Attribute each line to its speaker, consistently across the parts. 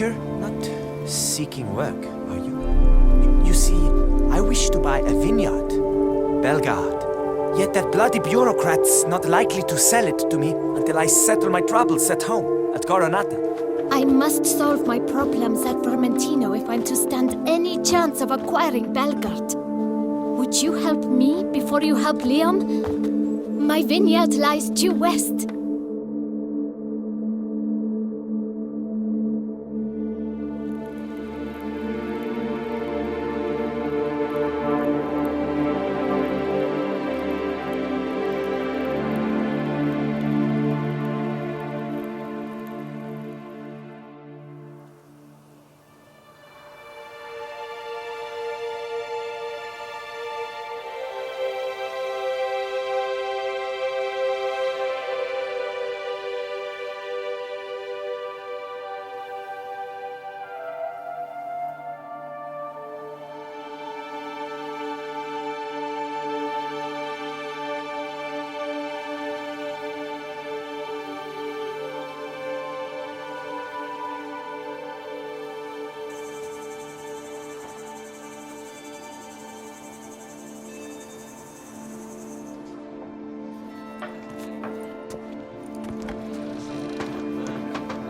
Speaker 1: Witcher? Not seeking work, are you? You see, I wish to buy a vineyard. Belgard. Yet that bloody bureaucrat's not likely to sell it to me until I settle my troubles at home, at Coronata.
Speaker 2: I must solve my problems at Vermentino if I'm to stand any chance of acquiring Belgard. Would you help me before you help Leon? My vineyard lies due west.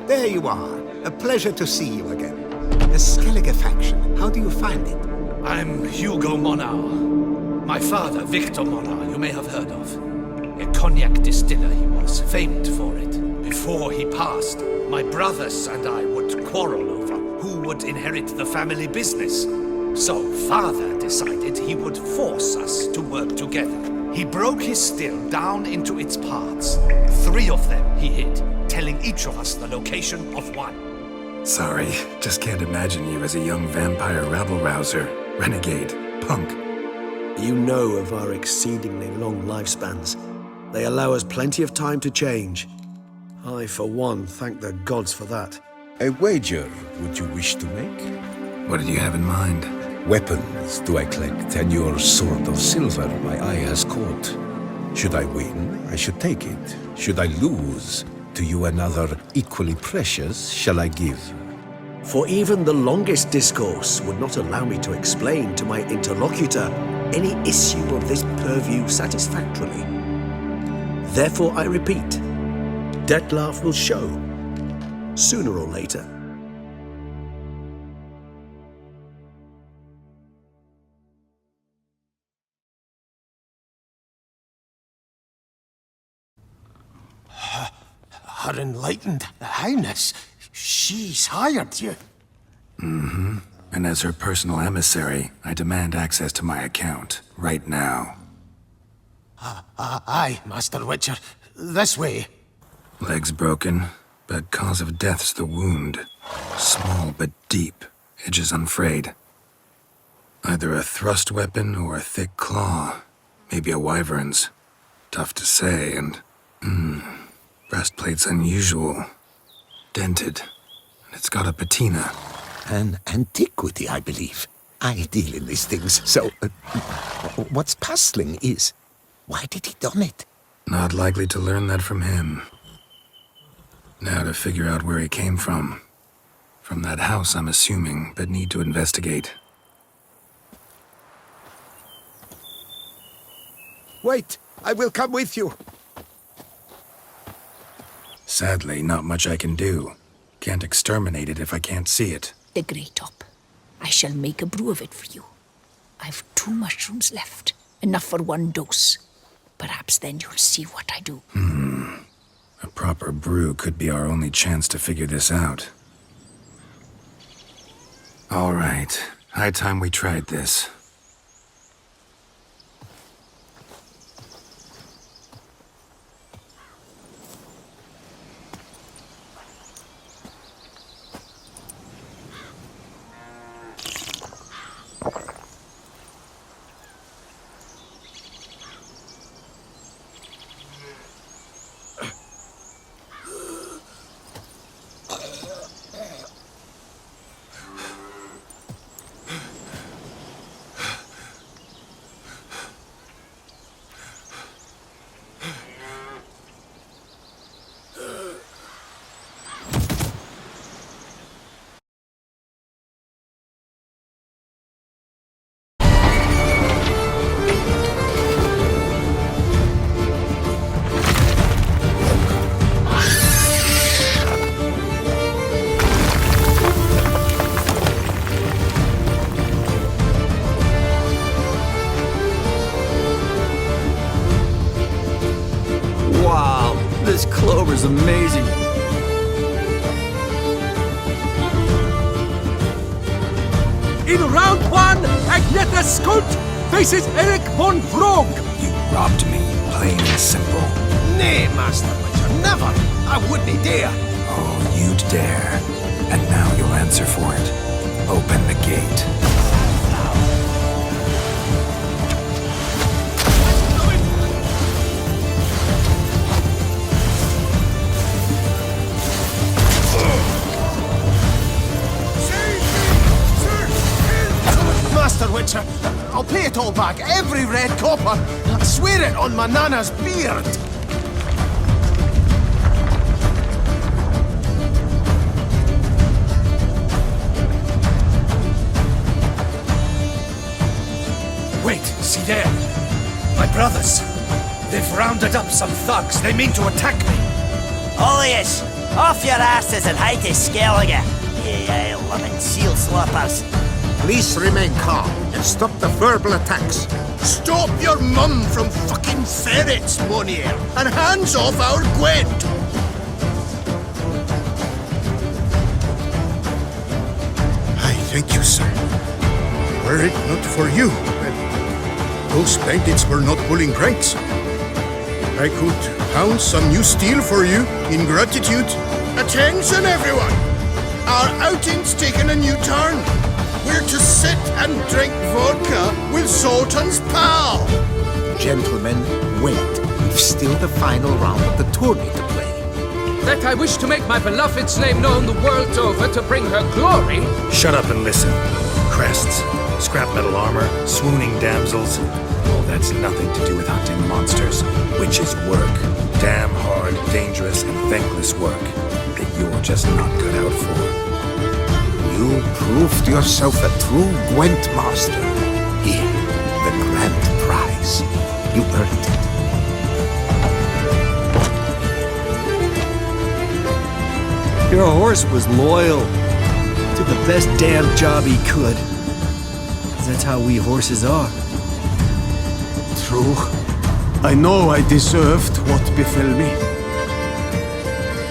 Speaker 3: There you are. A pleasure to see you again. The Skellige faction, how do you find it?
Speaker 4: I'm Hugo Monar. My father, Victor Monar, you may have heard of. A cognac distiller he was, famed for it. Before he passed, my brothers and I would quarrel over who would inherit the family business. So father decided he would force us to work together. He broke his still down into its parts. 3 of them he hid, telling each of us the location of one.
Speaker 5: Sorry, just can't imagine you as a young vampire rabble-rouser, renegade, punk.
Speaker 6: You know of our exceedingly long lifespans. They allow us plenty of time to change. I, for one, thank the gods for that.
Speaker 7: A wager would you wish to make?
Speaker 5: What did you have in mind?
Speaker 7: Weapons do I collect, and your sword of silver my eye has caught. Should I win, I should take it. Should I lose, to you another equally precious shall I give.
Speaker 6: For even the longest discourse would not allow me to explain to my interlocutor any issue of this purview satisfactorily. Therefore, I repeat, Dettlaff will show, sooner or later.
Speaker 3: Her Enlightened Highness, she's hired you.
Speaker 5: Mm-hmm. And as her personal emissary, I demand access to my account, right now.
Speaker 3: Aye, Master Witcher. This way.
Speaker 5: Legs broken, but cause of death's the wound. Small but deep, edges unfrayed. Either a thrust weapon or a thick claw. Maybe a wyvern's. Tough to say, and... breastplate's unusual. Dented. And it's got a patina.
Speaker 3: An antiquity, I believe. I deal in these things, so... what's puzzling is... why did he done it?
Speaker 5: Not likely to learn that from him. Now to figure out where he came from. From that house, I'm assuming, but need to investigate.
Speaker 3: Wait, I will come with you.
Speaker 5: Sadly, not much I can do. Can't exterminate it if I can't see it.
Speaker 8: The Grey Top. I shall make a brew of it for you. I've 2 mushrooms left. Enough for 1 dose. Perhaps then you'll see what I do.
Speaker 5: A proper brew could be our only chance to figure this out. All right. High time we tried this.
Speaker 9: amazing.
Speaker 6: In round one, Agneta Skuld faces Eric von Vrog.
Speaker 5: You robbed me, plain and simple.
Speaker 3: Nay, Master Witcher, never! I wouldn't dare!
Speaker 5: Oh, you'd dare. And now you'll answer for it. Open the gate.
Speaker 3: Master Witcher, I'll pay it all back, every red copper. I swear it on my nana's beard.
Speaker 4: Wait, see there? My brothers. They've rounded up some thugs. They mean to attack me.
Speaker 10: Olius, off your asses and hide to Skellige. You loving seal sloppers.
Speaker 3: Please remain calm and stop the verbal attacks. Stop your mum from fucking ferrets, Monier, and hands off our Gwent! I thank you, sir. Were it not for you, well, those bandits were not pulling pranks. I could pound some new steel for you in gratitude. Attention, everyone! Our outing's taken a new turn. We're to sit and drink vodka with Zoltan's pal. Gentlemen, wait. We've still the final round of the tourney to play.
Speaker 11: That I wish to make my beloved slave known the world over to bring her glory.
Speaker 5: Shut up and listen. Crests, scrap metal armor, swooning damsels. Oh, that's nothing to do with hunting monsters. Witches' work. Damn hard, dangerous, and thankless work that you're just not cut out for.
Speaker 3: You proved yourself a true Gwent master. Here, the grand prize. You earned it.
Speaker 9: Your horse was loyal. Did the best damn job he could. 'Cause that's how we horses are.
Speaker 6: True. I know I deserved what befell me.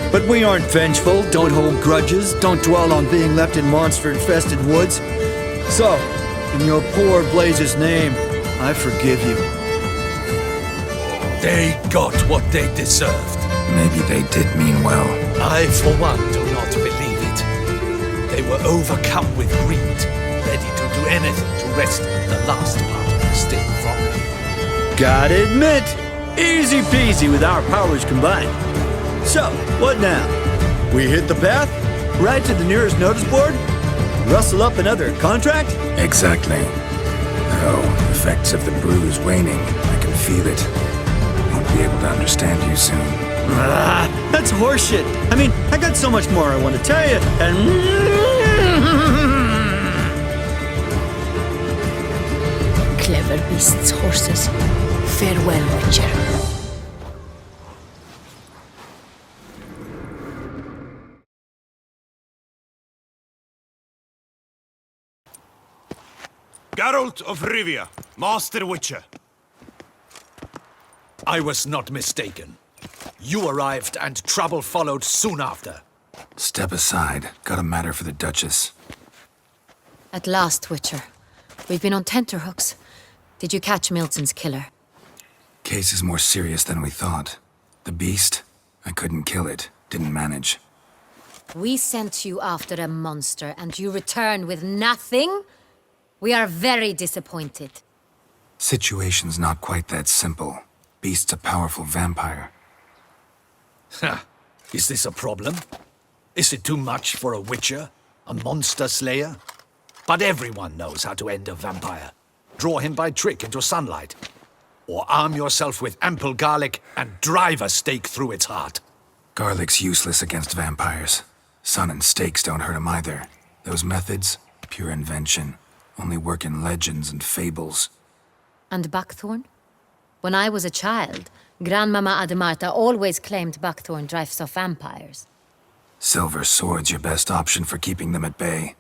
Speaker 9: But we aren't vengeful, don't hold grudges, don't dwell on being left in monster-infested woods. So, in your poor Blaze's name, I forgive you.
Speaker 4: They got what they deserved.
Speaker 5: Maybe they did mean well.
Speaker 4: I, for one, do not believe it. They were overcome with greed, ready to do anything to wrest the last part of the still from me.
Speaker 9: Gotta admit, easy peasy with our powers combined. So, what now? We hit the path? Right to the nearest notice board? Rustle up another contract?
Speaker 5: Exactly. Oh, effects of the bruise waning. I can feel it. Won't be able to understand you soon.
Speaker 9: Ah, that's horseshit. I mean, I got so much more I want to tell you, and...
Speaker 8: Clever beasts, horses. Farewell, Witcher.
Speaker 12: Geralt of Rivia, Master Witcher.
Speaker 4: I was not mistaken. You arrived and trouble followed soon after.
Speaker 5: Step aside. Got a matter for the Duchess.
Speaker 13: At last, Witcher. We've been on tenterhooks. Did you catch Milton's killer?
Speaker 5: Case is more serious than we thought. The beast? I couldn't kill it. Didn't manage.
Speaker 13: We sent you after a monster, and you returned with nothing? We are very disappointed.
Speaker 5: Situation's not quite that simple. Beast's a powerful vampire.
Speaker 4: Ha! Is this a problem? Is it too much for a witcher? A monster slayer? But everyone knows how to end a vampire. Draw him by trick into sunlight. Or arm yourself with ample garlic and drive a stake through its heart.
Speaker 5: Garlic's useless against vampires. Sun and stakes don't hurt him either. Those methods, pure invention. Only work in legends and fables.
Speaker 13: And buckthorn? When I was a child, Grandmama Ademarta always claimed buckthorn drives off vampires.
Speaker 5: Silver sword's your best option for keeping them at bay.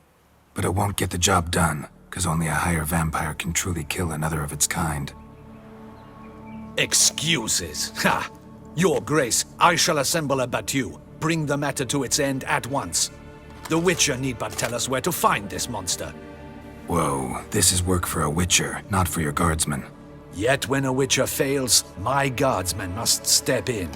Speaker 5: But it won't get the job done, because only a higher vampire can truly kill another of its kind.
Speaker 4: Excuses. Ha! Your Grace, I shall assemble a battue. Bring the matter to its end at once. The Witcher need but tell us where to find this monster.
Speaker 5: Whoa, this is work for a Witcher, not for your guardsmen.
Speaker 4: Yet when a Witcher fails, my guardsmen must step in.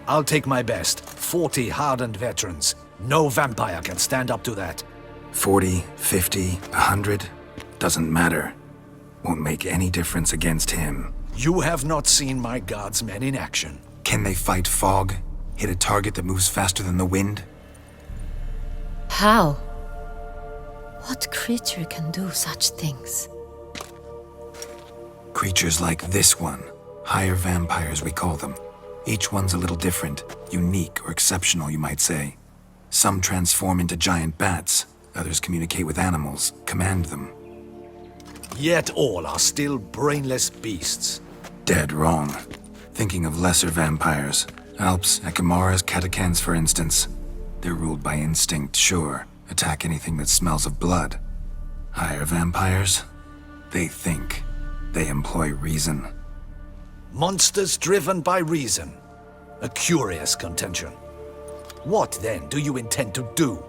Speaker 4: I'll take my best, 40 hardened veterans. No vampire can stand up to that.
Speaker 5: 40, 50, 100? Doesn't matter. Won't make any difference against him.
Speaker 4: You have not seen my guardsmen in action.
Speaker 5: Can they fight fog? Hit a target that moves faster than the wind?
Speaker 13: How? What creature can do such things?
Speaker 5: Creatures like this one. Higher vampires, we call them. Each one's a little different, unique or exceptional, you might say. Some transform into giant bats. Others communicate with animals, command them.
Speaker 4: Yet all are still brainless beasts.
Speaker 5: Dead wrong. Thinking of lesser vampires. Alps, Ekamaras, Catacans, for instance. They're ruled by instinct, sure. Attack anything that smells of blood. Higher vampires? They think. They employ reason.
Speaker 4: Monsters driven by reason. A curious contention. What, then, do you intend to do?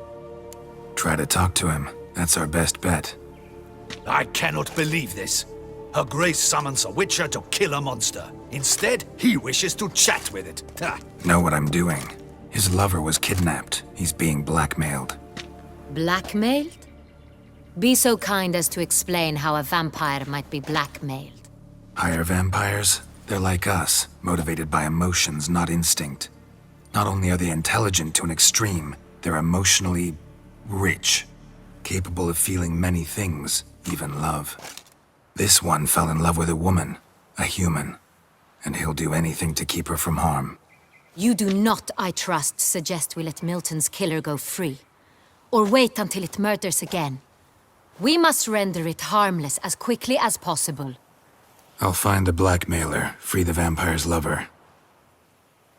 Speaker 5: Try to talk to him. That's our best bet.
Speaker 4: I cannot believe this. Her Grace summons a Witcher to kill a monster. Instead, he wishes to chat with it.
Speaker 5: Know what I'm doing. His lover was kidnapped. He's being blackmailed.
Speaker 13: Blackmailed? Be so kind as to explain how a vampire might be blackmailed.
Speaker 5: Higher vampires? They're like us, motivated by emotions, not instinct. Not only are they intelligent to an extreme, they're emotionally rich, capable of feeling many things, even love. This one fell in love with a woman, a human, and he'll do anything to keep her from harm.
Speaker 13: You do not, I trust, suggest we let Milton's killer go free. Or wait until it murders again. We must render it harmless as quickly as possible.
Speaker 5: I'll find the blackmailer, free the vampire's lover.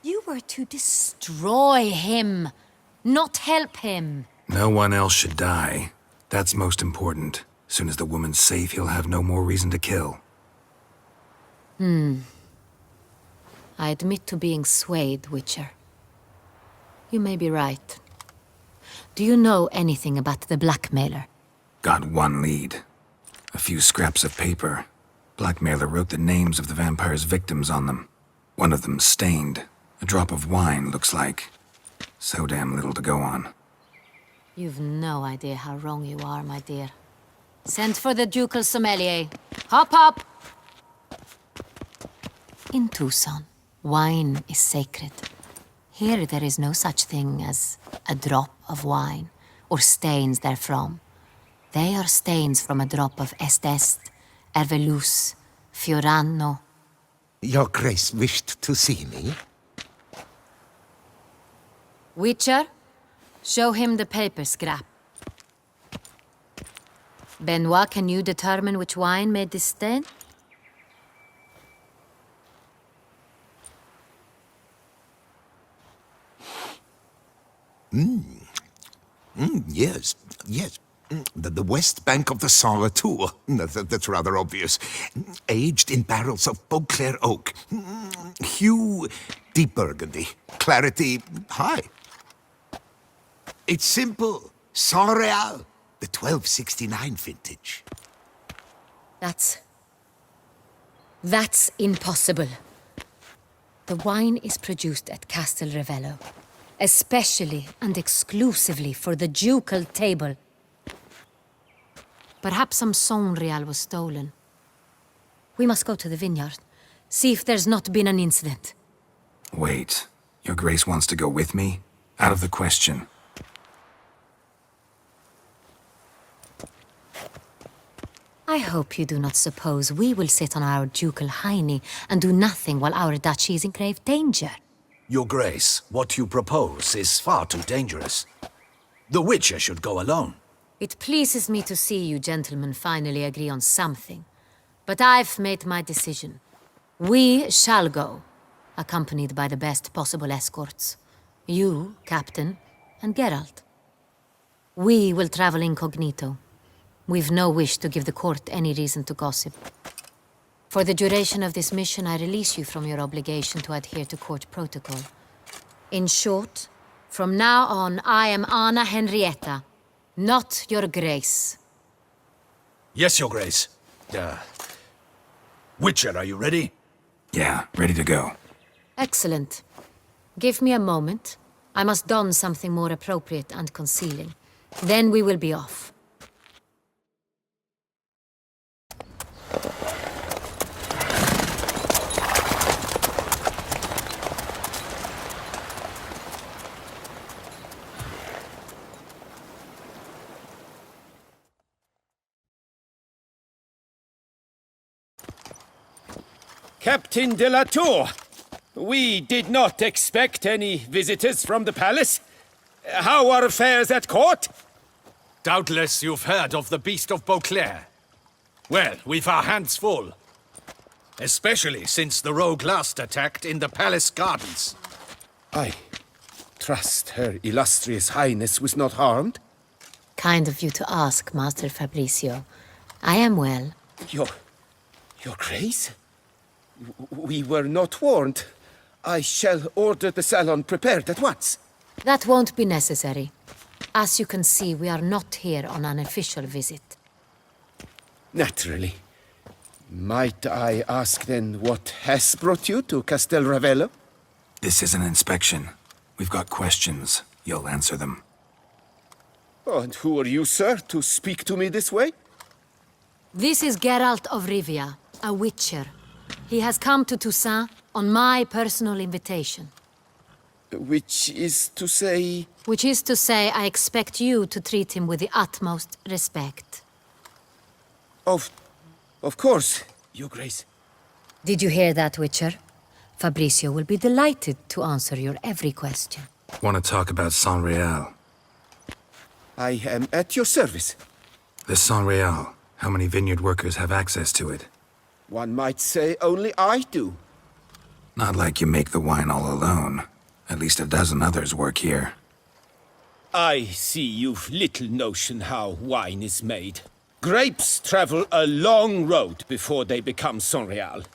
Speaker 13: You were to destroy him, not help him.
Speaker 5: No one else should die. That's most important. Soon as the woman's safe, he'll have no more reason to kill.
Speaker 13: I admit to being swayed, Witcher. You may be right. Do you know anything about the blackmailer?
Speaker 5: Got one lead. A few scraps of paper. Blackmailer wrote the names of the vampire's victims on them. One of them stained. A drop of wine, looks like. So damn little to go on.
Speaker 13: You've no idea how wrong you are, my dear. Send for the ducal sommelier. Hop, hop! In Tucson, wine is sacred. Here there is no such thing as a drop of wine, or stains therefrom. They are stains from a drop of Est, Ervelus, Fiorano.
Speaker 7: Your Grace wished to see me?
Speaker 13: Witcher, show him the paper scrap. Benoit, can you determine which wine made this stain?
Speaker 7: Yes, yes. The west bank of the Sarre Tour. That's rather obvious. Aged in barrels of Beauclair oak. Hue, deep burgundy. Clarity, high. It's simple. Saint-Réal, the 1269 vintage.
Speaker 13: That's impossible. The wine is produced at Castel Ravello, especially and exclusively for the ducal table. Perhaps some Saint-Réal was stolen. We must go to the vineyard, see if there's not been an incident.
Speaker 5: Wait, your Grace wants to go with me? Out of the question.
Speaker 13: I hope you do not suppose we will sit on our ducal hiney and do nothing while our duchy is in grave danger.
Speaker 4: Your Grace, what you propose is far too dangerous. The Witcher should go alone.
Speaker 13: It pleases me to see you gentlemen finally agree on something. But I've made my decision. We shall go, accompanied by the best possible escorts. You, Captain, and Geralt. We will travel incognito. We've no wish to give the court any reason to gossip. For the duration of this mission, I release you from your obligation to adhere to court protocol. In short, from now on, I am Anna Henrietta, not your grace.
Speaker 4: Yes, Your Grace. Witcher, are you ready?
Speaker 5: Yeah, ready to go.
Speaker 13: Excellent. Give me a moment. I must don something more appropriate and concealing. Then we will be off.
Speaker 14: Captain de la Tour, we did not expect any visitors from the palace. How are affairs at court?
Speaker 4: Doubtless you've heard of the Beast of Beauclair. Well, we've our hands full. Especially since the rogue last attacked in the palace gardens.
Speaker 14: I trust Her Illustrious Highness was not harmed?
Speaker 13: Kind of you to ask, Master Fabricio. I am well.
Speaker 14: Your Grace? We were not warned. I shall order the salon prepared at once.
Speaker 13: That won't be necessary. As you can see, we are not here on an official visit.
Speaker 14: Naturally. Might I ask then what has brought you to Castel Ravello?
Speaker 5: This is an inspection. We've got questions. You'll answer them.
Speaker 14: Oh, and who are you, sir, to speak to me this way?
Speaker 13: This is Geralt of Rivia, a witcher. He has come to Toussaint on my personal invitation.
Speaker 14: Which is to say...
Speaker 13: Which is to say, I expect you to treat him with the utmost respect.
Speaker 14: Of course, Your Grace.
Speaker 13: Did you hear that, Witcher? Fabricio will be delighted to answer your every question.
Speaker 5: Want to talk about San Real?
Speaker 14: I am at your service.
Speaker 5: The San Real. How many vineyard workers have access to it?
Speaker 14: One might say only I do.
Speaker 5: Not like you make the wine all alone. At least a dozen others work here.
Speaker 14: I see you've little notion how wine is made. Grapes travel a long road before they become Saint-Réal.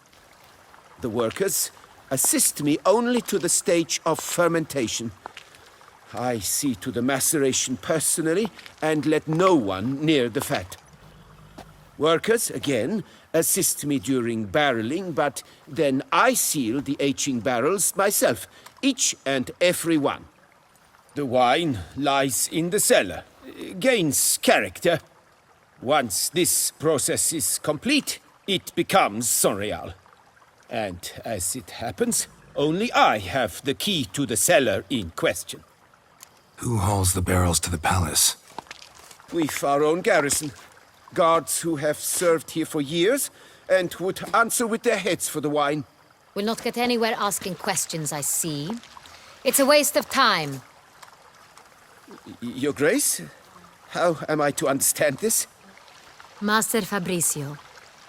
Speaker 14: The workers assist me only to the stage of fermentation. I see to the maceration personally and let no one near the fat. Workers, again, assist me during barreling, but then I seal the aging barrels myself, each and every one. The wine lies in the cellar, gains character. Once this process is complete, it becomes Saint-Réal. And as it happens, only I have the key to the cellar in question.
Speaker 5: Who hauls the barrels to the palace?
Speaker 14: We've our own garrison. Guards who have served here for years and would answer with their heads for the wine.
Speaker 13: We'll not get anywhere asking questions, I see. It's a waste of time.
Speaker 14: Your Grace? How am I to understand this?
Speaker 13: Master Fabricio,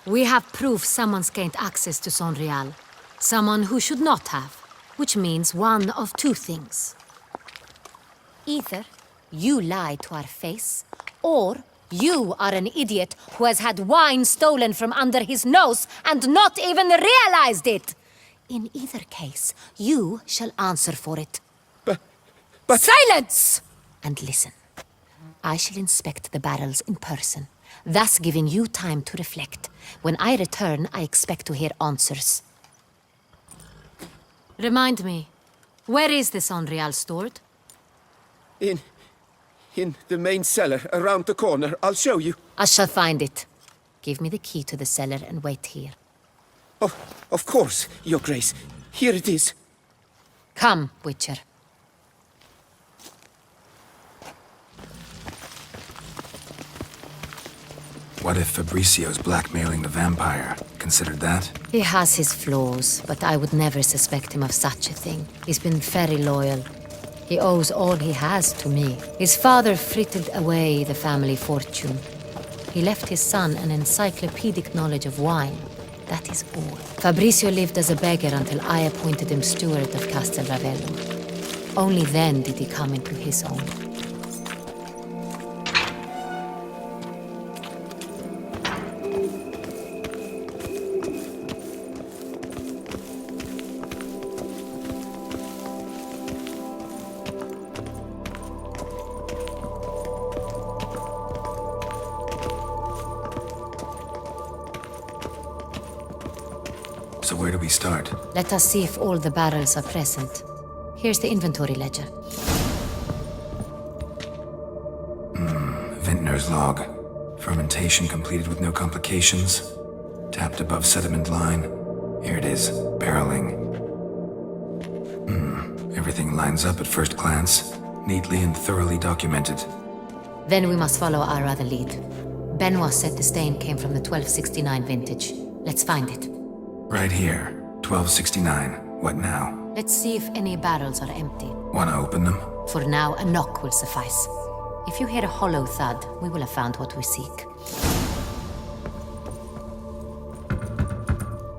Speaker 13: we have proof someone's gained access to Saint-Réal. Someone who should not have, which means one of two things. Either you lie to our face, or you are an idiot who has had wine stolen from under his nose and not even realized it. In either case, you shall answer for it.
Speaker 14: But...
Speaker 13: Silence! And listen. I shall inspect the barrels in person, thus giving you time to reflect. When I return, I expect to hear answers. Remind me, where is the Saint-Réal stored?
Speaker 14: In the main cellar, around the corner. I'll show you.
Speaker 13: I shall find it. Give me the key to the cellar and wait here.
Speaker 14: Oh, of course, Your Grace. Here it is.
Speaker 13: Come, Witcher.
Speaker 5: What if Fabricio's blackmailing the vampire? Considered that?
Speaker 13: He has his flaws, but I would never suspect him of such a thing. He's been very loyal. He owes all he has to me. His father frittered away the family fortune. He left his son an encyclopedic knowledge of wine. That is all. Fabricio lived as a beggar until I appointed him steward of Castel Ravello. Only then did he come into his own.
Speaker 5: So where do we start?
Speaker 13: Let us see if all the barrels are present. Here's the inventory ledger.
Speaker 5: Vintner's log. Fermentation completed with no complications. Tapped above sediment line. Here it is, barreling. Everything lines up at first glance. Neatly and thoroughly documented.
Speaker 13: Then we must follow our other lead. Benoit said the stain came from the 1269 vintage. Let's find it.
Speaker 5: Right here, 1269. What now?
Speaker 13: Let's see if any barrels are empty.
Speaker 5: Wanna open them?
Speaker 13: For now, a knock will suffice. If you hear a hollow thud, we will have found what we seek.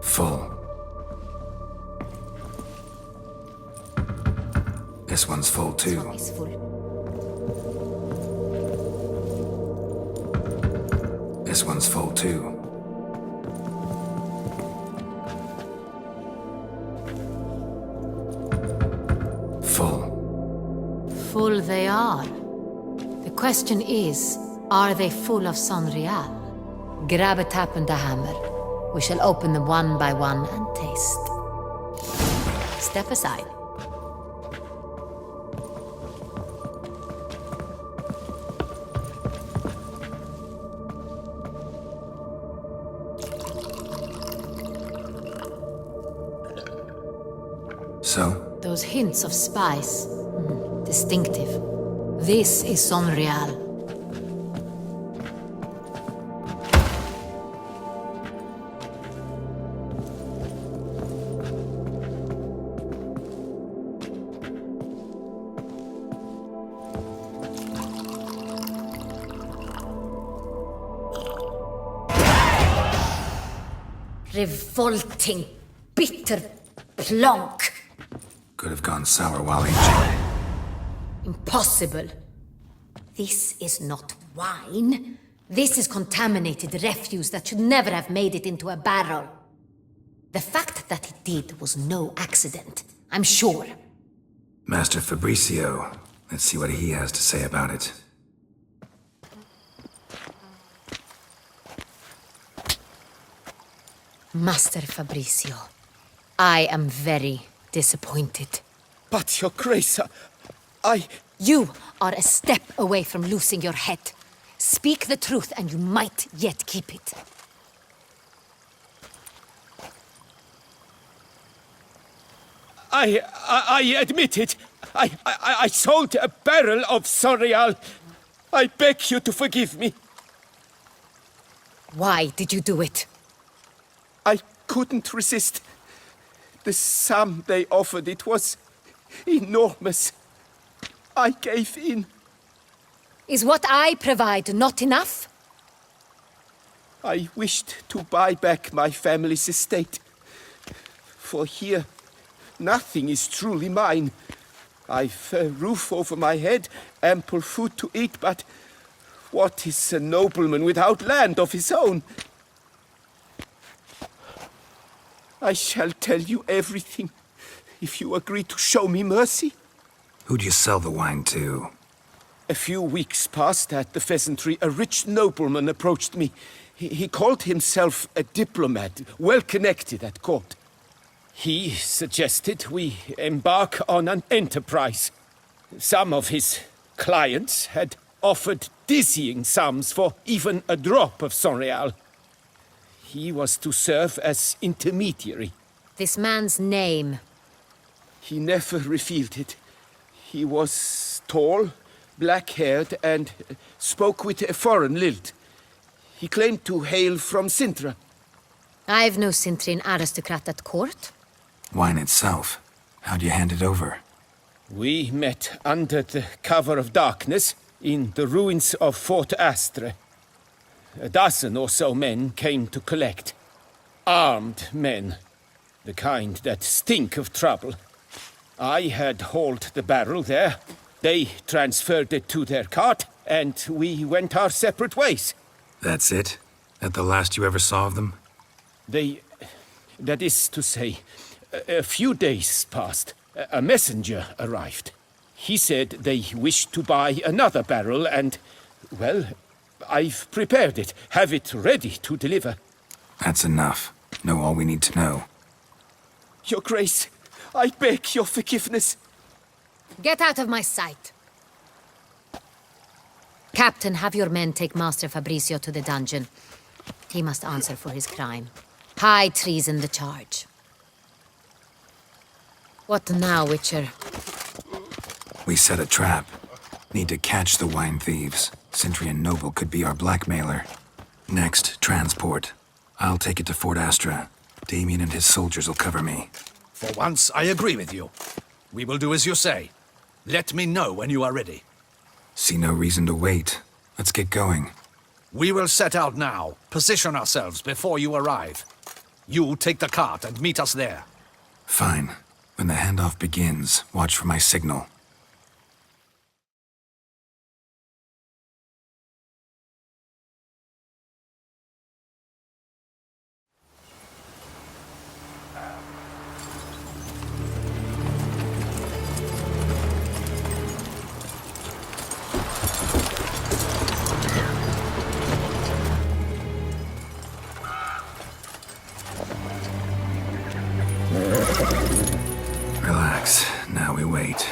Speaker 5: Full. This one's full too.
Speaker 13: It's full.
Speaker 5: This one's full too. Full.
Speaker 13: Full they are. The question is, are they full of Sonreal? Grab a tap and a hammer. We shall open them one by one and taste. Step aside.
Speaker 5: So?
Speaker 13: Those hints of spice. Distinctive. This is Sonreal. Revolting, bitter plonk.
Speaker 5: Could have gone sour while aging.
Speaker 13: Impossible. This is not wine. This is contaminated refuse that should never have made it into a barrel. The fact that it did was no accident, I'm sure.
Speaker 5: Master Fabricio. Let's see what he has to say about it.
Speaker 13: Master Fabricio, I am very disappointed.
Speaker 14: But, Your Grace, I...
Speaker 13: You are a step away from losing your head. Speak the truth and you might yet keep it.
Speaker 14: I admit it. I sold a barrel of Sonreal. I beg you to forgive me.
Speaker 13: Why did you do it?
Speaker 14: I couldn't resist. The sum they offered, it was enormous. I gave in.
Speaker 13: Is what I provide not enough?
Speaker 14: I wished to buy back my family's estate. For here, nothing is truly mine. I've a roof over my head, ample food to eat, but what is a nobleman without land of his own? I shall tell you everything, if you agree to show me mercy.
Speaker 5: Who'd you sell the wine to?
Speaker 14: A few weeks past at the pheasantry, a rich nobleman approached me. He called himself a diplomat, well connected at court. He suggested we embark on an enterprise. Some of his clients had offered dizzying sums for even a drop of Sonreal. He was to serve as intermediary.
Speaker 13: This man's name?
Speaker 14: He never revealed it. He was tall, black-haired, and spoke with a foreign lilt. He claimed to hail from Sintra.
Speaker 13: I've no Sintrian aristocrat at court.
Speaker 5: Wine itself. How'd you hand it over?
Speaker 14: We met under the cover of darkness in the ruins of Fort Astre. A dozen or so men came to collect. Armed men. The kind that stink of trouble. I had hauled the barrel there. They transferred it to their cart, and we went our separate ways.
Speaker 5: That's it? That the last you ever saw of them?
Speaker 14: That is to say, a few days passed. A messenger arrived. He said they wished to buy another barrel and, well, I've prepared it. Have it ready to deliver.
Speaker 5: That's enough. Know all we need to know.
Speaker 14: Your Grace, I beg your forgiveness.
Speaker 13: Get out of my sight. Captain, have your men take Master Fabrizio to the dungeon. He must answer for his crime. High treason the charge. What now, Witcher?
Speaker 5: We set a trap. Need to catch the wine thieves. Sentry and Noble could be our blackmailer. Next, transport. I'll take it to Fort Astra. Damien and his soldiers will cover me.
Speaker 4: For once, I agree with you. We will do as you say. Let me know when you are ready.
Speaker 5: See no reason to wait. Let's get going.
Speaker 4: We will set out now. Position ourselves before you arrive. You take the cart and meet us there.
Speaker 5: Fine. When the handoff begins, watch for my signal. Relax. Now we wait.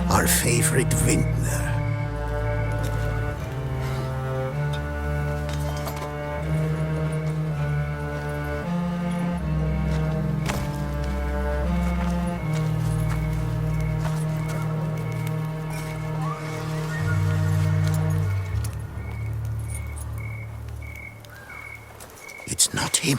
Speaker 6: Our favorite vintner. It's not him.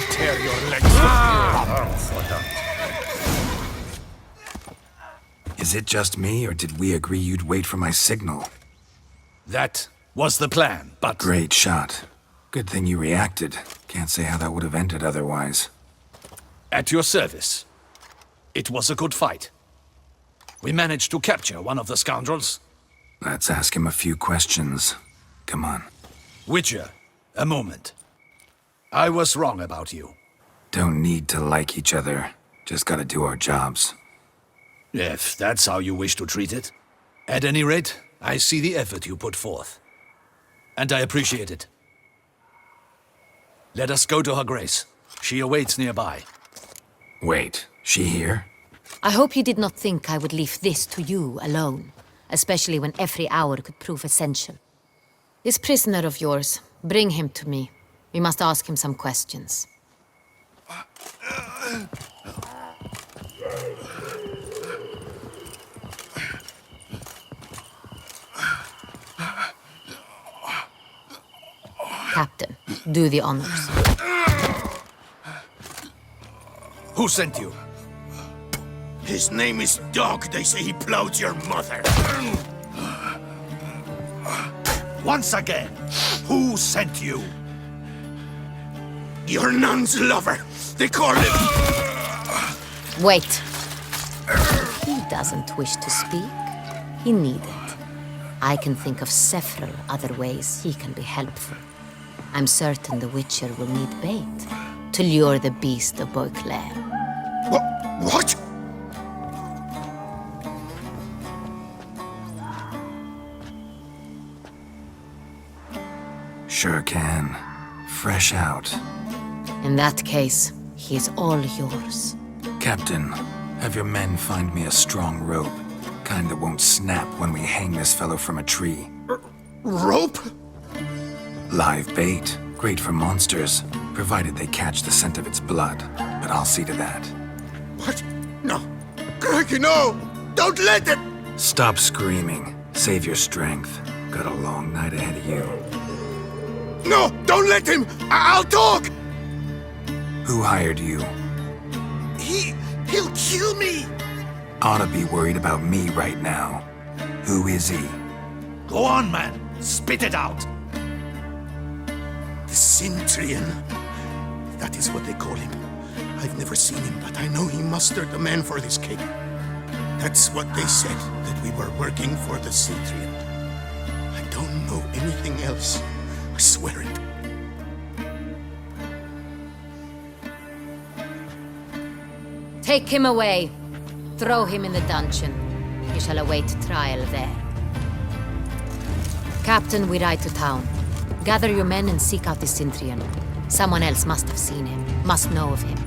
Speaker 12: Tear your legs
Speaker 5: Is it just me, or did we agree you'd wait for my signal?
Speaker 4: That was the plan, but...
Speaker 5: Great shot. Good thing you reacted. Can't say how that would have ended otherwise.
Speaker 4: At your service. It was a good fight. We managed to capture one of the scoundrels.
Speaker 5: Let's ask him a few questions. Come on.
Speaker 4: Witcher, a moment. I was wrong about you.
Speaker 5: Don't need to like each other. Just gotta do our jobs.
Speaker 4: If that's how you wish to treat it. At any rate, I see the effort you put forth. And I appreciate it. Let us go to her grace. She awaits nearby.
Speaker 5: Wait, she here?
Speaker 13: I hope you did not think I would leave this to you alone, especially when every hour could prove essential. This prisoner of yours, bring him to me. We must ask him some questions. Captain, do the honors.
Speaker 4: Who sent you?
Speaker 12: His name is Dog. They say he plowed your mother.
Speaker 4: Once again, who sent you?
Speaker 12: Your nun's lover. They call him...
Speaker 13: Wait. He doesn't wish to speak. He needn't. I can think of several other ways he can be helpful. I'm certain the Witcher will need bait to lure the beast of Beauclair.
Speaker 12: What?
Speaker 5: Sure can. Fresh out.
Speaker 13: In that case, he is all yours.
Speaker 5: Captain, have your men find me a strong rope. Kind that won't snap when we hang this fellow from a tree.
Speaker 12: Rope?
Speaker 5: Live bait. Great for monsters, provided they catch the scent of its blood. But I'll see to that.
Speaker 12: What? No. Crikey, no! Don't let them!
Speaker 5: Stop screaming. Save your strength. Got a long night ahead of you.
Speaker 12: No! Don't let him! I'll talk!
Speaker 5: Who hired you?
Speaker 12: He'll kill me!
Speaker 5: Ought to be worried about me right now. Who is he?
Speaker 4: Go on, man. Spit it out.
Speaker 12: The Cintrian. That is what they call him. I've never seen him, but I know he mustered the man for this cake. That's what they said, that we were working for the Cintrian. I don't know anything else. I swear it.
Speaker 13: Take him away. Throw him in the dungeon. He shall await trial there. Captain, we ride to town. Gather your men and seek out the Cintrian. Someone else must have seen him, must know of him.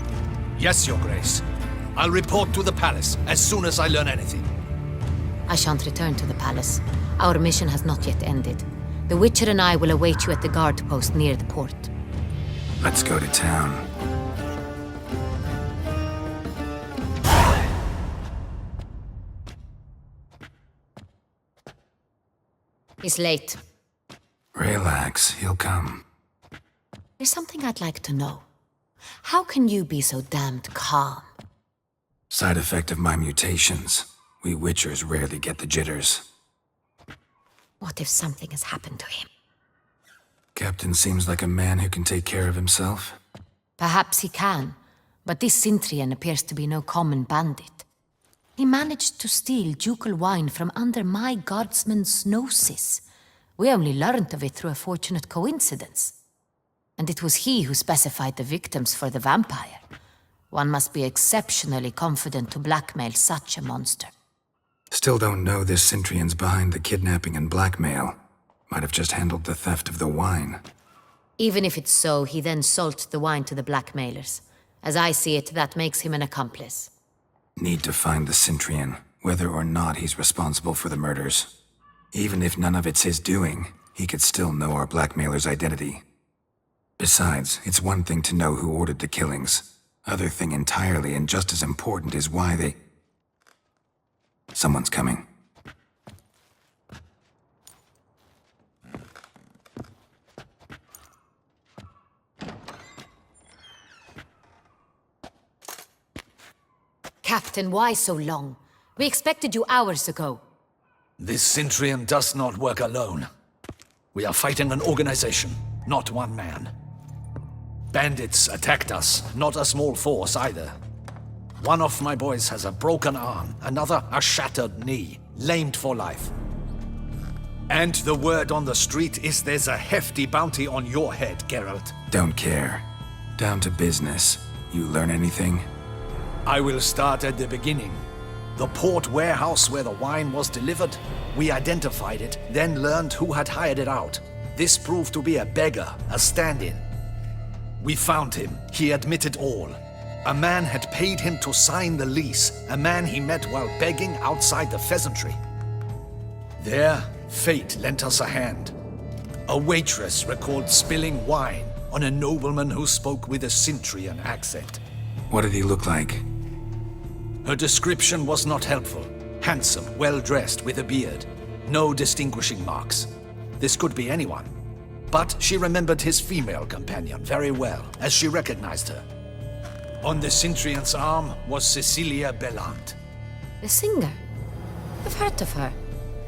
Speaker 4: Yes, Your Grace. I'll report to the palace as soon as I learn anything.
Speaker 13: I shan't return to the palace. Our mission has not yet ended. The Witcher and I will await you at the guard post near the port.
Speaker 5: Let's go to town.
Speaker 13: He's late.
Speaker 5: Relax, he'll come.
Speaker 13: There's something I'd like to know. How can you be so damned calm?
Speaker 5: Side effect of my mutations. We Witchers rarely get the jitters.
Speaker 13: What if something has happened to him?
Speaker 5: Captain seems like a man who can take care of himself.
Speaker 13: Perhaps he can, but this Cintrian appears to be no common bandit. He managed to steal ducal wine from under my guardsman's noses. We only learned of it through a fortunate coincidence. And it was he who specified the victims for the vampire. One must be exceptionally confident to blackmail such a monster.
Speaker 5: Still don't know this Cintrian's behind the kidnapping and blackmail. Might have just handled the theft of the wine.
Speaker 13: Even if it's so, he then sold the wine to the blackmailers. As I see it, that makes him an accomplice.
Speaker 5: Need to find the Cintrian, whether or not he's responsible for the murders. Even if none of it's his doing, he could still know our blackmailer's identity. Besides, it's one thing to know who ordered the killings. Other thing entirely, and just as important, is why they... Someone's coming.
Speaker 13: Captain, why so long? We expected you hours ago.
Speaker 4: This Cintrian does not work alone. We are fighting an organization, not one man. Bandits attacked us, not a small force either. One of my boys has a broken arm, another a shattered knee, lamed for life. And the word on the street is there's a hefty bounty on your head, Geralt.
Speaker 5: Don't care. Down to business. You learn anything?
Speaker 4: I will start at the beginning. The port warehouse where the wine was delivered, we identified it, then learned who had hired it out. This proved to be a beggar, a stand-in. We found him. He admitted all. A man had paid him to sign the lease, a man he met while begging outside the pheasantry. There, fate lent us a hand. A waitress recalled spilling wine on a nobleman who spoke with a Cintrian accent.
Speaker 5: What did he look like?
Speaker 4: Her description was not helpful. Handsome, well-dressed, with a beard. No distinguishing marks. This could be anyone. But she remembered his female companion very well, as she recognized her. On the Cintrian's arm was Cecilia Bellant.
Speaker 13: The singer? I've heard of her.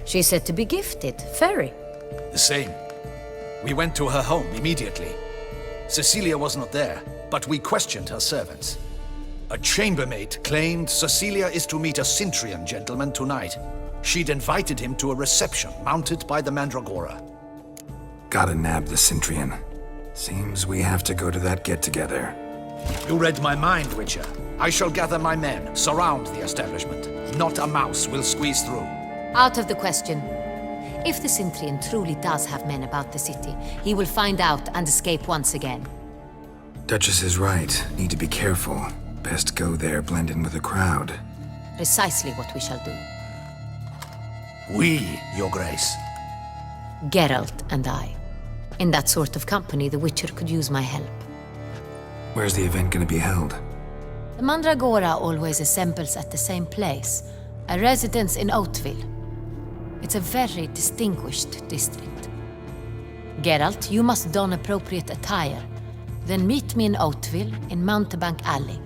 Speaker 13: She's said to be gifted, very.
Speaker 4: The same. We went to her home immediately. Cecilia was not there, but we questioned her servants. A chambermaid claimed Cecilia is to meet a Cintrian gentleman tonight. She'd invited him to a reception mounted by the Mandragora.
Speaker 5: Gotta nab the Cintrian. Seems we have to go to that get-together.
Speaker 4: You read my mind, Witcher. I shall gather my men, surround the establishment. Not a mouse will squeeze through.
Speaker 13: Out of the question. If the Cintrian truly does have men about the city, he will find out and escape once again.
Speaker 5: Duchess is right. Need to be careful. Best go there, blend in with the crowd.
Speaker 13: Precisely what we shall do.
Speaker 4: We, Your Grace.
Speaker 13: Geralt and I. In that sort of company, the Witcher could use my help.
Speaker 5: Where's the event gonna be held?
Speaker 13: The Mandragora always assembles at the same place, a residence in Oatville. It's a very distinguished district. Geralt, you must don appropriate attire. Then meet me in Oatville, in Mountebank Alley.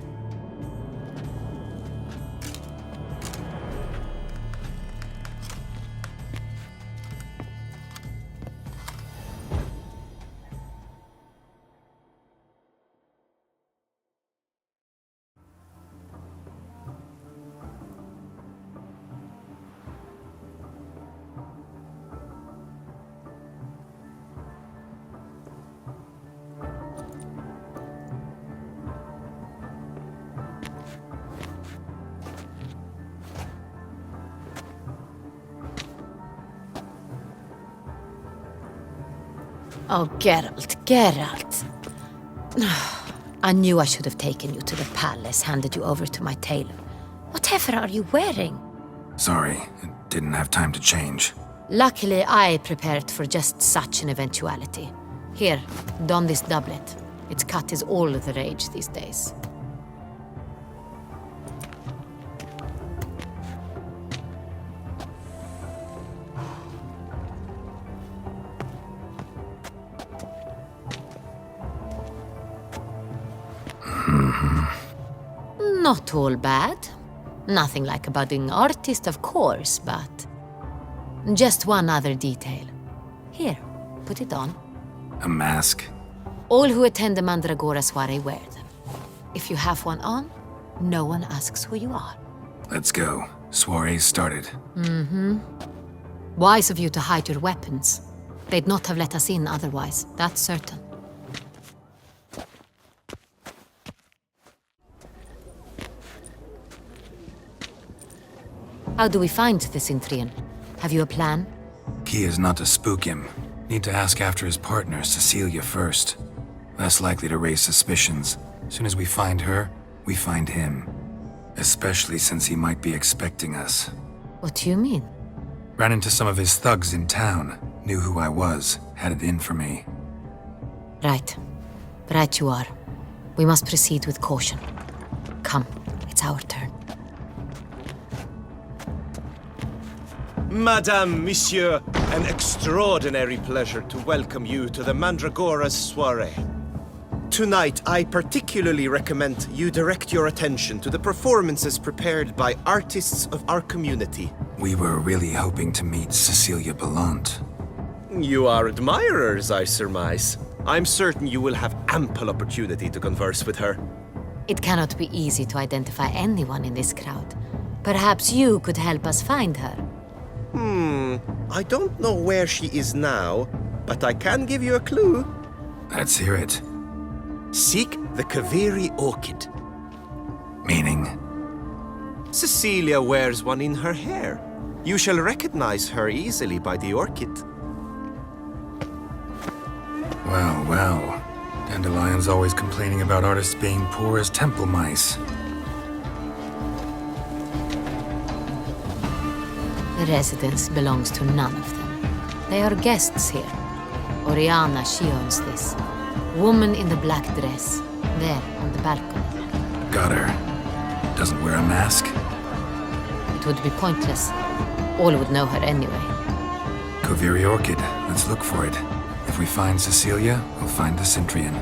Speaker 13: Oh, Geralt. I knew I should have taken you to the palace, handed you over to my tailor. Whatever are you wearing?
Speaker 5: Sorry, it didn't have time to change.
Speaker 13: Luckily, I prepared for just such an eventuality. Here, don this doublet. Its cut is all the rage these days. Not all bad. Nothing like a budding artist, of course, but... just one other detail. Here, put it on.
Speaker 5: A mask?
Speaker 13: All who attend the Mandragora soiree wear them. If you have one on, no one asks who you are.
Speaker 5: Let's go. Soiree's started.
Speaker 13: Wise of you to hide your weapons. They'd not have let us in otherwise, that's certain. How do we find the Cintrian? Have you a plan?
Speaker 5: Key is not to spook him. Need to ask after his partner, Cecilia, first. Less likely to raise suspicions. Soon as we find her, we find him. Especially since he might be expecting us.
Speaker 13: What do you mean?
Speaker 5: Ran into some of his thugs in town. Knew who I was. Had it in for me.
Speaker 13: Right. Right you are. We must proceed with caution. Come, it's our turn.
Speaker 15: Madame, Monsieur, an extraordinary pleasure to welcome you to the Mandragora's soiree. Tonight, I particularly recommend you direct your attention to the performances prepared by artists of our community.
Speaker 5: We were really hoping to meet Cecilia Bellant.
Speaker 15: You are admirers, I surmise. I'm certain you will have ample opportunity to converse with her.
Speaker 13: It cannot be easy to identify anyone in this crowd. Perhaps you could help us find her.
Speaker 15: I don't know where she is now, but I can give you a clue.
Speaker 5: Let's hear it.
Speaker 15: Seek the Kaveri orchid.
Speaker 5: Meaning?
Speaker 15: Cecilia wears one in her hair. You shall recognize her easily by the orchid.
Speaker 5: Well, well. Dandelion's always complaining about artists being poor as temple mice.
Speaker 13: The residence belongs to none of them. They are guests here. Oriana, she owns this. Woman in the black dress, there on the balcony.
Speaker 5: Got her. Doesn't wear a mask?
Speaker 13: It would be pointless. All would know her anyway.
Speaker 5: Kaveri orchid. Let's look for it. If we find Cecilia, we'll find the Cintrian.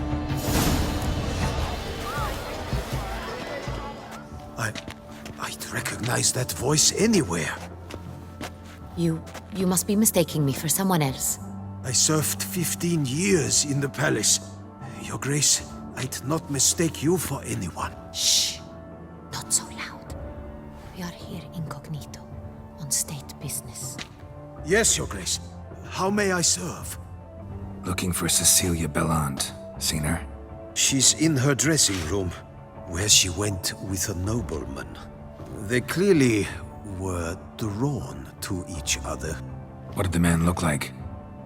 Speaker 6: I'd recognize that voice anywhere.
Speaker 13: You must be mistaking me for someone else.
Speaker 6: I served 15 years in the palace. Your Grace, I'd not mistake you for anyone.
Speaker 13: Shh! Not so loud. We are here incognito, on state business.
Speaker 6: Yes, Your Grace. How may I serve?
Speaker 5: Looking for Cecilia Bellant. Seen her?
Speaker 6: She's in her dressing room, where she went with a nobleman. They clearly were drawn to each other.
Speaker 5: What did the man look like?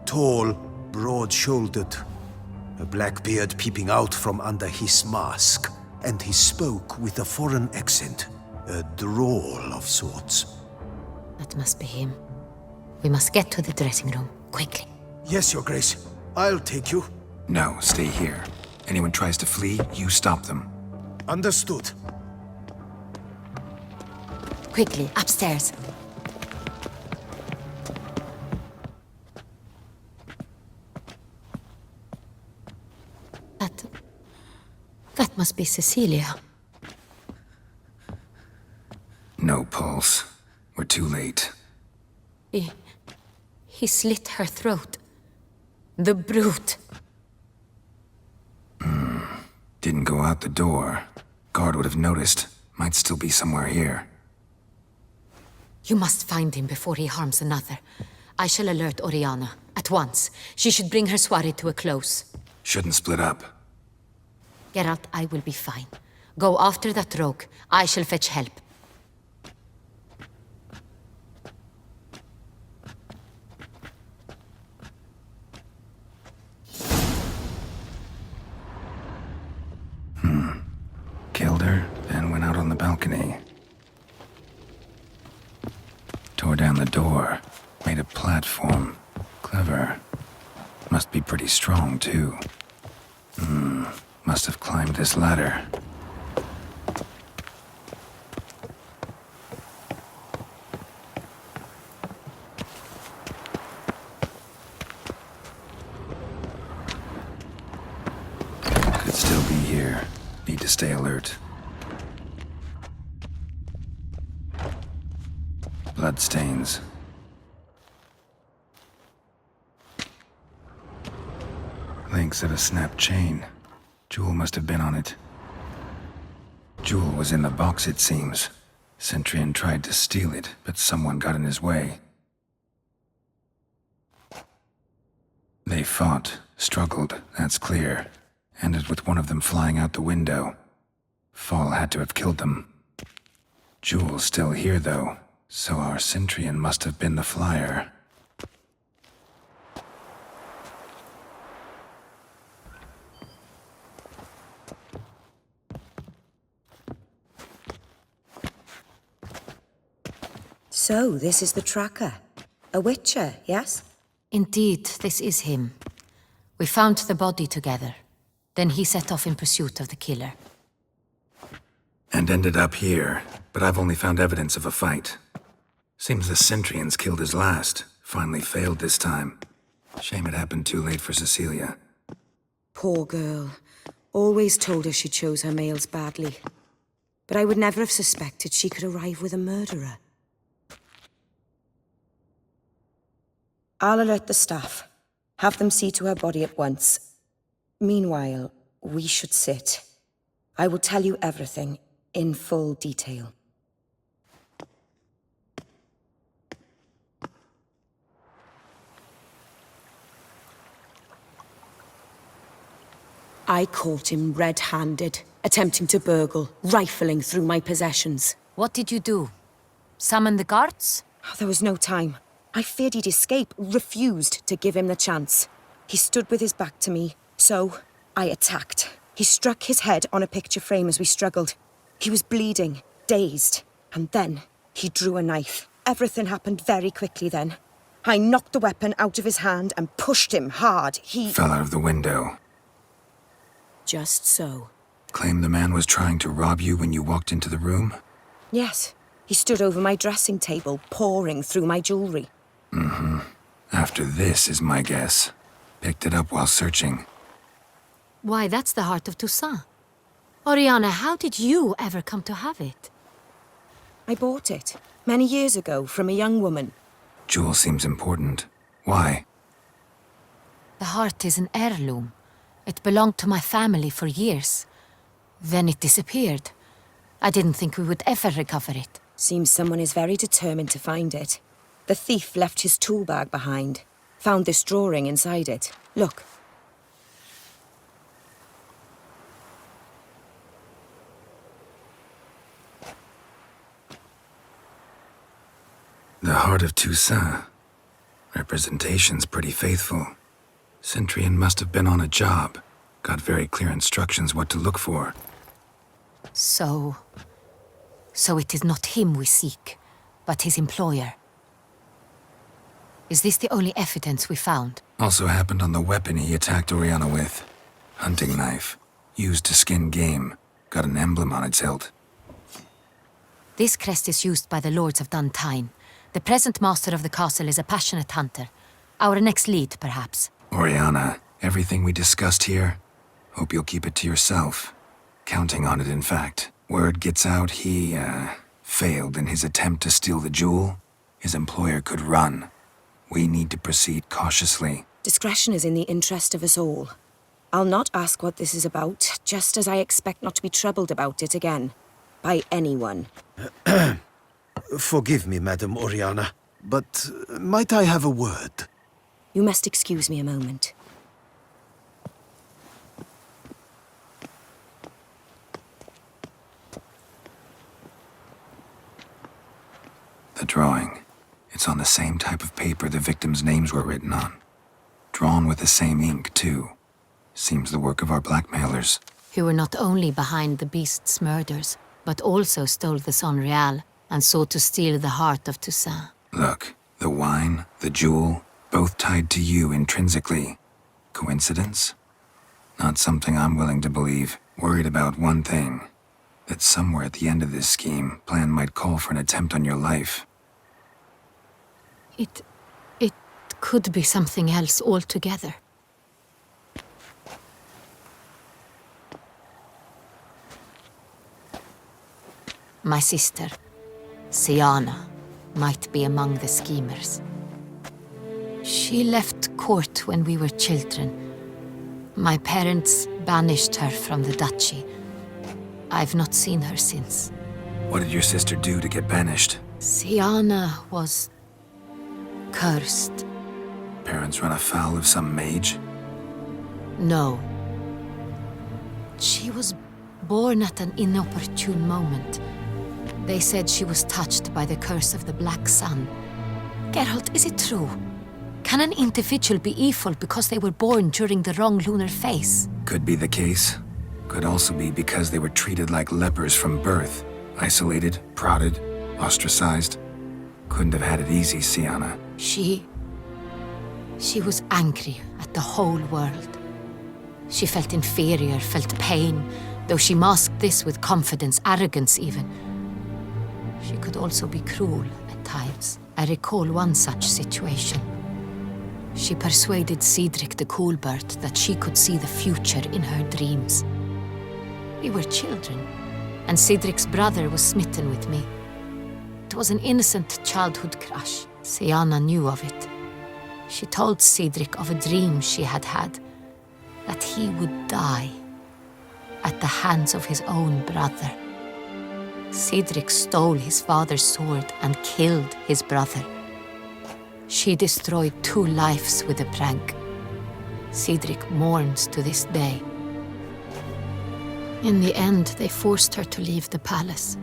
Speaker 6: Tall, broad-shouldered, a black beard peeping out from under his mask, and he spoke with a foreign accent, a drawl of sorts.
Speaker 13: That must be him. We must get to the dressing room, quickly.
Speaker 6: Yes, Your Grace. I'll take you.
Speaker 5: No, stay here. Anyone tries to flee, you stop them.
Speaker 6: Understood.
Speaker 13: Quickly, upstairs. must be Cecilia.
Speaker 5: No pulse. We're too late.
Speaker 13: He slit her throat. The brute.
Speaker 5: Didn't go out the door. Guard would have noticed. Might still be somewhere here.
Speaker 13: You must find him before he harms another. I shall alert Oriana. At once. She should bring her soirée to a close.
Speaker 5: Shouldn't split up.
Speaker 13: Geralt, I will be fine. Go after that rogue. I shall fetch help.
Speaker 5: Killed her, then went out on the balcony. Tore down the door. Made a platform. Clever. Must be pretty strong, too. Must have climbed this ladder. Could still be here. Need to stay alert. Bloodstains. Links of a snapped chain. Jewel must have been on it. Jewel was in the box, it seems. Centurion tried to steal it, but someone got in his way. They fought, struggled, that's clear. Ended with one of them flying out the window. Fall had to have killed them. Jewel's still here, though, so our Centurion must have been the flyer.
Speaker 16: So, this is the tracker. A witcher, yes?
Speaker 13: Indeed, this is him. We found the body together. Then he set off in pursuit of the killer.
Speaker 5: And ended up here, but I've only found evidence of a fight. Seems the Centurions killed his last. Finally failed this time. Shame it happened too late for Cecilia.
Speaker 16: Poor girl. Always told her she chose her males badly. But I would never have suspected she could arrive with a murderer. I'll alert the staff. Have them see to her body at once. Meanwhile, we should sit. I will tell you everything, in full detail. I caught him red-handed, attempting to burgle, rifling through my possessions.
Speaker 13: What did you do? Summon the guards?
Speaker 16: There was no time. I feared he'd escape, refused to give him the chance. He stood with his back to me, so I attacked. He struck his head on a picture frame as we struggled. He was bleeding, dazed, and then he drew a knife. Everything happened very quickly then. I knocked the weapon out of his hand and pushed him hard. He
Speaker 5: fell out of the window.
Speaker 16: Just so.
Speaker 5: Claim the man was trying to rob you when you walked into the room?
Speaker 16: Yes. He stood over my dressing table, pouring through my jewelry.
Speaker 5: After this is my guess. Picked it up while searching.
Speaker 13: Why, that's the heart of Toussaint. Oriana, how did you ever come to have it?
Speaker 16: I bought it, many years ago, from a young woman.
Speaker 5: Jewel seems important. Why?
Speaker 13: The heart is an heirloom. It belonged to my family for years. Then it disappeared. I didn't think we would ever recover it.
Speaker 16: Seems someone is very determined to find it. The thief left his tool bag behind. Found this drawing inside it. Look.
Speaker 5: The heart of Toussaint. Representation's pretty faithful. Centurion must have been on a job. Got very clear instructions what to look for.
Speaker 13: So it is not him we seek, but his employer. Is this the only evidence we found?
Speaker 5: Also happened on the weapon he attacked Oriana with. Hunting knife. Used to skin game. Got an emblem on its hilt.
Speaker 13: This crest is used by the Lords of Duntine. The present master of the castle is a passionate hunter. Our next lead, perhaps.
Speaker 5: Oriana, everything we discussed here, hope you'll keep it to yourself. Counting on it, in fact. Word gets out he, failed in his attempt to steal the jewel. His employer could run. We need to proceed cautiously.
Speaker 16: Discretion is in the interest of us all. I'll not ask what this is about, just as I expect not to be troubled about it again. By anyone.
Speaker 6: Forgive me, Madam Oriana, but might I have a word?
Speaker 16: You must excuse me a moment.
Speaker 5: The drawing. It's on the same type of paper the victims' names were written on. Drawn with the same ink, too. Seems the work of our blackmailers.
Speaker 13: Who were not only behind the beast's murders, but also stole the Sonreal and sought to steal the heart of Toussaint.
Speaker 5: Look, the wine, the jewel, both tied to you intrinsically. Coincidence? Not something I'm willing to believe. Worried about one thing. That somewhere at the end of this scheme, plan might call for an attempt on your life.
Speaker 13: It could be something else altogether. My sister, Siana, might be among the schemers. She left court when we were children. My parents banished her from the duchy. I've not seen her since.
Speaker 5: What did your sister do to get banished?
Speaker 13: Siana was cursed.
Speaker 5: Parents run afoul of some mage?
Speaker 13: No. She was born at an inopportune moment. They said she was touched by the curse of the Black Sun. Geralt, is it true? Can an individual be evil because they were born during the wrong lunar phase?
Speaker 5: Could be the case. Could also be because they were treated like lepers from birth. Isolated, prodded, ostracized. Couldn't have had it easy, Siana.
Speaker 13: She was angry at the whole world. She felt inferior, felt pain, though she masked this with confidence, arrogance even. She could also be cruel at times. I recall one such situation. She persuaded Cedric the Coolbird that she could see the future in her dreams. We were children, and Cedric's brother was smitten with me. It was an innocent childhood crush. Siana knew of it. She told Cedric of a dream she had had, that he would die at the hands of his own brother. Cedric stole his father's sword and killed his brother. She destroyed 2 lives with a prank. Cedric mourns to this day. In the end, they forced her to leave the palace.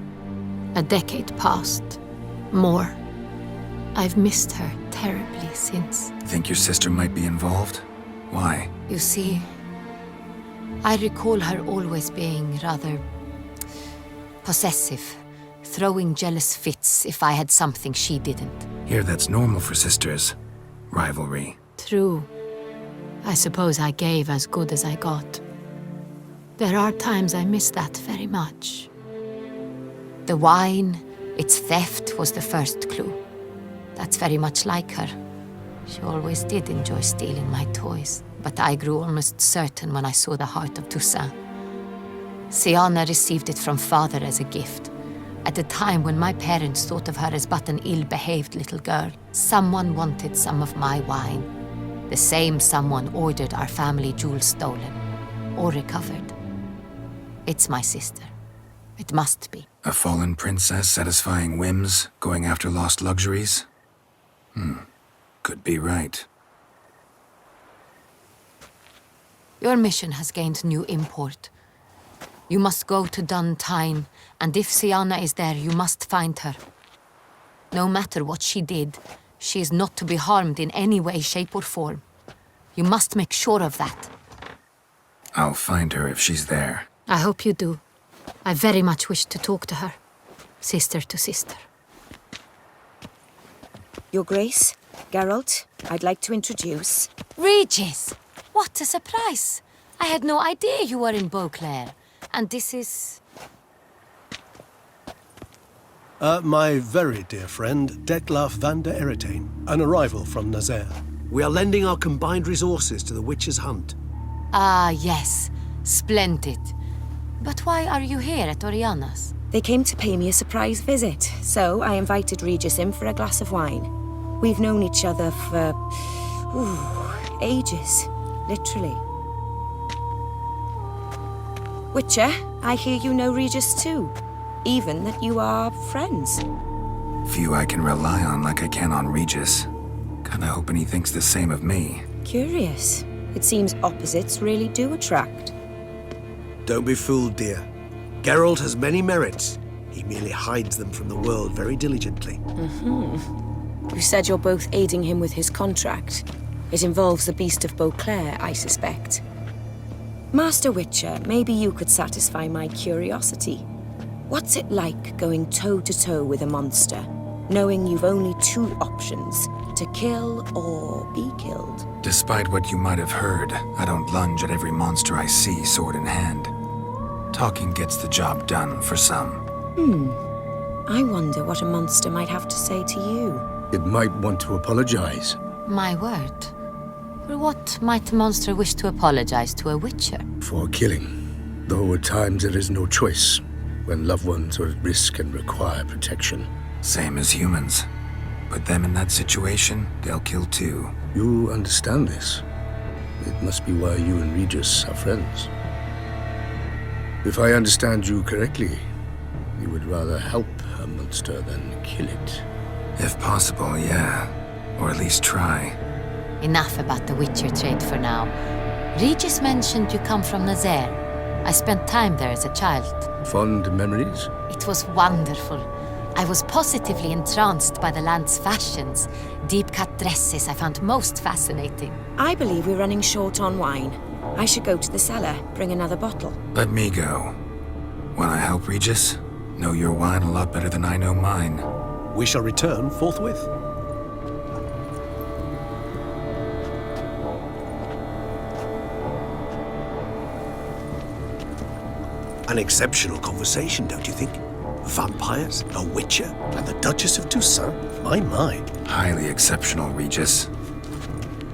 Speaker 13: A decade passed. More. I've missed her terribly since.
Speaker 5: Think your sister might be involved? Why?
Speaker 13: You see, I recall her always being rather possessive, throwing jealous fits if I had something she didn't.
Speaker 5: Here, that's normal for sisters. Rivalry.
Speaker 13: True. I suppose I gave as good as I got. There are times I miss that very much. The wine, its theft was the first clue. That's very much like her. She always did enjoy stealing my toys, but I grew almost certain when I saw the heart of Toussaint. Siana received it from father as a gift. At a time when my parents thought of her as but an ill-behaved little girl, someone wanted some of my wine. The same someone ordered our family jewels stolen, or recovered. It's my sister. It must be.
Speaker 5: A fallen princess satisfying whims, going after lost luxuries? Could be right.
Speaker 13: Your mission has gained new import. You must go to Duntine, and if Siana is there, you must find her. No matter what she did, she is not to be harmed in any way, shape, or form. You must make sure of that.
Speaker 5: I'll find her if she's there.
Speaker 13: I hope you do. I very much wish to talk to her. Sister to sister.
Speaker 16: Your Grace, Geralt, I'd like to introduce...
Speaker 13: Regis! What a surprise! I had no idea you were in Beauclair. And this is...
Speaker 17: My very dear friend, Detlaf van der Eretain, an arrival from Nazaire.
Speaker 6: We are lending our combined resources to the Witch's Hunt.
Speaker 13: Ah, yes. Splendid. But why are you here at Oriana's?
Speaker 16: They came to pay me a surprise visit, so I invited Regis in for a glass of wine. We've known each other for... ages. Literally. Witcher, I hear you know Regis too. Even that you are friends.
Speaker 5: Few I can rely on like I can on Regis. Kinda hoping he thinks the same of me.
Speaker 16: Curious. It seems opposites really do attract.
Speaker 6: Don't be fooled, dear. Geralt has many merits. He merely hides them from the world very diligently.
Speaker 16: You said you're both aiding him with his contract. It involves the Beast of Beauclair, I suspect. Master Witcher, maybe you could satisfy my curiosity. What's it like going toe-to-toe with a monster, knowing you've only two options, to kill or be killed?
Speaker 5: Despite what you might have heard, I don't lunge at every monster I see sword in hand. Talking gets the job done for some.
Speaker 16: I wonder what a monster might have to say to you.
Speaker 17: It might want to apologize.
Speaker 13: My word. For what might a monster wish to apologize to a witcher?
Speaker 17: For killing. Though at times there is no choice, when loved ones are at risk and require protection.
Speaker 5: Same as humans. Put them in that situation, they'll kill too.
Speaker 17: You understand this. It must be why you and Regis are friends. If I understand you correctly, you would rather help a monster than kill it.
Speaker 5: If possible, yeah. Or at least try.
Speaker 13: Enough about the witcher trade for now. Regis mentioned you come from Nazaire. I spent time there as a child.
Speaker 17: Fond memories?
Speaker 13: It was wonderful. I was positively entranced by the land's fashions. Deep-cut dresses I found most fascinating.
Speaker 16: I believe we're running short on wine. I should go to the cellar, bring another bottle.
Speaker 5: Let me go. Wanna help Regis? Know your wine a lot better than I know mine.
Speaker 17: We shall return forthwith. An exceptional conversation, don't you think? Vampires, a witcher, and the Duchess of Toussaint? My.
Speaker 5: Highly exceptional, Regis.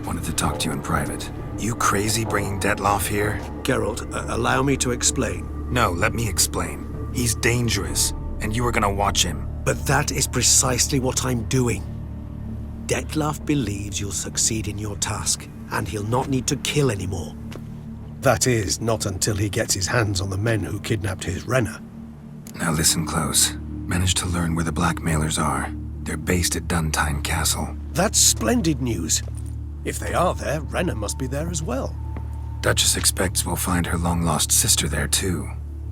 Speaker 5: Wanted to talk to you in private. You crazy bringing Detloff here?
Speaker 6: Geralt, allow me to explain.
Speaker 5: No, let me explain. He's dangerous, and you were gonna watch him.
Speaker 6: But that is precisely what I'm doing. Detloff believes you'll succeed in your task, and he'll not need to kill anymore. That is, not until he gets his hands on the men who kidnapped his Renna.
Speaker 5: Now listen close. Managed to learn where the blackmailers are. They're based at Duntine Castle.
Speaker 17: That's splendid news. If they are there, Renna must be there as well.
Speaker 5: Duchess expects we'll find her long-lost sister there, too.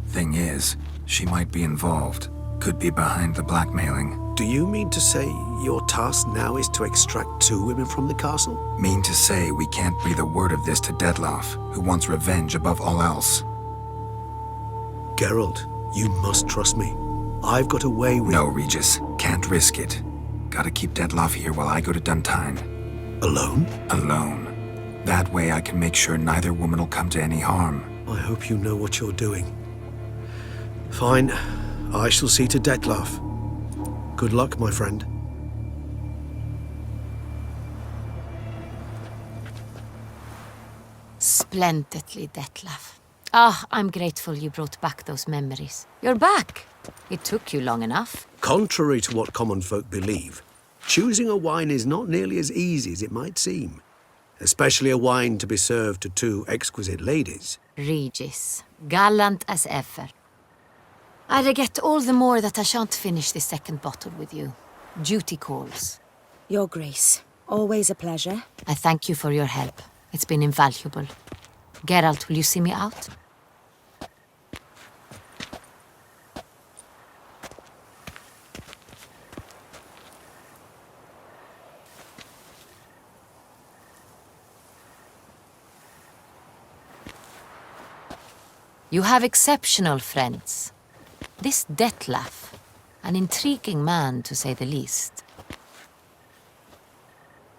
Speaker 5: Thing is, she might be involved. Could be behind the blackmailing.
Speaker 6: Do you mean to say your task now is to extract two women from the castle?
Speaker 5: Mean to say we can't breathe a word of this to Detloff, who wants revenge above all else.
Speaker 6: Geralt, you must trust me. I've got a way with...
Speaker 5: No, Regis. Can't risk it. Gotta keep Detloff here while I go to Duntine.
Speaker 6: Alone?
Speaker 5: Alone. That way I can make sure neither woman will come to any harm.
Speaker 6: I hope you know what you're doing. Fine. I shall see to Detloff. Good luck, my friend.
Speaker 13: Splendidly, Detloff. I'm grateful you brought back those memories. You're back. It took you long enough.
Speaker 6: Contrary to what common folk believe, choosing a wine is not nearly as easy as it might seem. Especially a wine to be served to two exquisite ladies.
Speaker 13: Regis, gallant as ever. I regret all the more that I shan't finish this second bottle with you. Duty calls.
Speaker 16: Your Grace, always a pleasure.
Speaker 13: I thank you for your help. It's been invaluable. Geralt, will you see me out? You have exceptional friends. This Detloff, an intriguing man to say the least.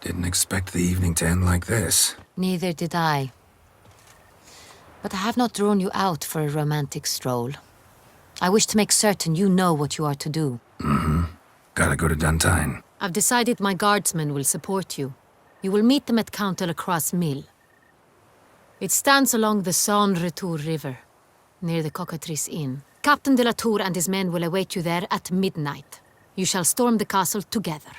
Speaker 5: Didn't expect the evening to end like this.
Speaker 13: Neither did I. But I have not drawn you out for a romantic stroll. I wish to make certain you know what you are to do.
Speaker 5: Gotta go to Duntine.
Speaker 13: I've decided my guardsmen will support you. You will meet them at Count Delacroix's mill. It stands along the Saône-Retour River. Near the Cockatrice Inn. Captain de la Tour and his men will await you there at midnight. You shall storm the castle together.